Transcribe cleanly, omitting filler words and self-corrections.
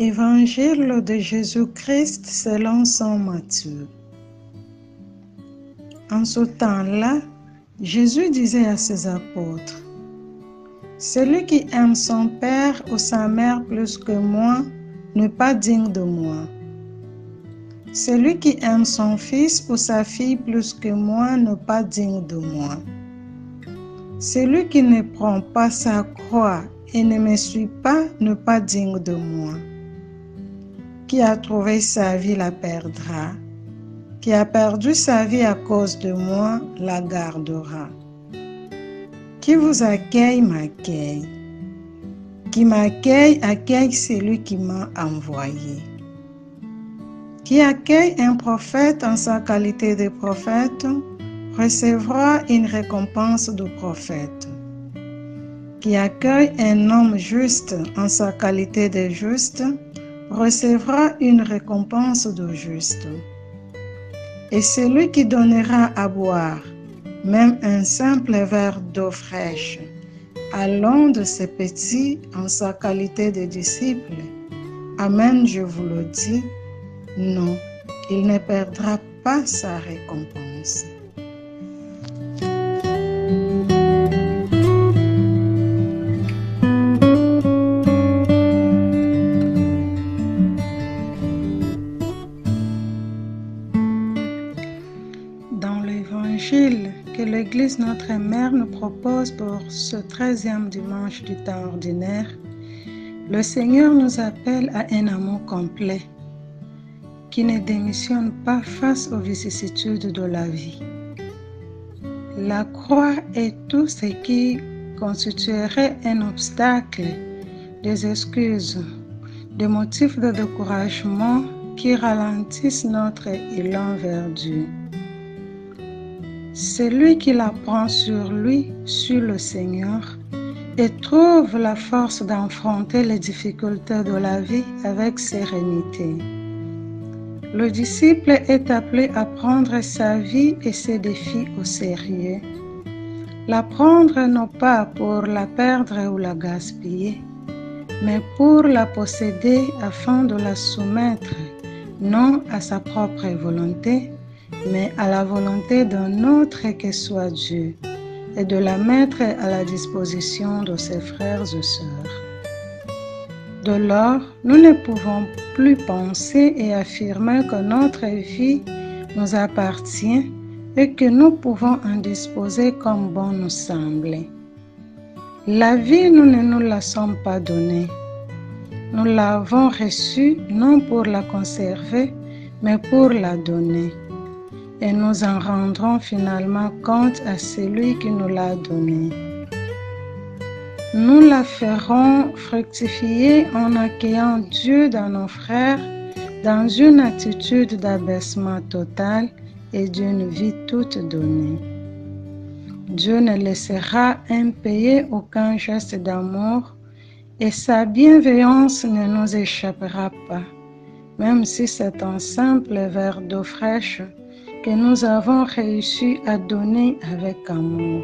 Évangile de Jésus-Christ selon saint Matthieu. En ce temps-là, Jésus disait à ses apôtres: « Celui qui aime son père ou sa mère plus que moi n'est pas digne de moi. Celui qui aime son fils ou sa fille plus que moi n'est pas digne de moi. Celui qui ne prend pas sa croix et ne me suit pas n'est pas digne de moi. Qui a trouvé sa vie la perdra. Qui a perdu sa vie à cause de moi la gardera. Qui vous accueille m'accueille. Qui m'accueille accueille celui qui m'a envoyé. Qui accueille un prophète en sa qualité de prophète recevra une récompense de prophète. Qui accueille un homme juste en sa qualité de juste recevra une récompense de juste. Et celui qui donnera à boire, même un simple verre d'eau fraîche, à l'un de ses petits en sa qualité de disciple, amen, je vous le dis, non, il ne perdra pas sa récompense. Dans l'évangile que l'Église Notre Mère nous propose pour ce 13e dimanche du temps ordinaire, le Seigneur nous appelle à un amour complet qui ne démissionne pas face aux vicissitudes de la vie. La croix est tout ce qui constituerait un obstacle, des excuses, des motifs de découragement qui ralentissent notre élan vers Dieu. Celui qui la prend sur lui, sur le Seigneur, et trouve la force d'affronter les difficultés de la vie avec sérénité. Le disciple est appelé à prendre sa vie et ses défis au sérieux. La prendre non pas pour la perdre ou la gaspiller, mais pour la posséder afin de la soumettre, non à sa propre volonté, mais à la volonté d'un autre que soit Dieu, et de la mettre à la disposition de ses frères et sœurs. De lors, nous ne pouvons plus penser et affirmer que notre vie nous appartient et que nous pouvons en disposer comme bon nous semble. La vie, nous ne nous la sommes pas donnée. Nous l'avons reçue non pour la conserver, mais pour la donner. Et nous en rendrons finalement compte à celui qui nous l'a donnée. Nous la ferons fructifier en accueillant Dieu dans nos frères, dans une attitude d'abaissement total et d'une vie toute donnée. Dieu ne laissera impayé aucun geste d'amour et sa bienveillance ne nous échappera pas, même si c'est un simple verre d'eau fraîche que nous avons réussi à donner avec amour.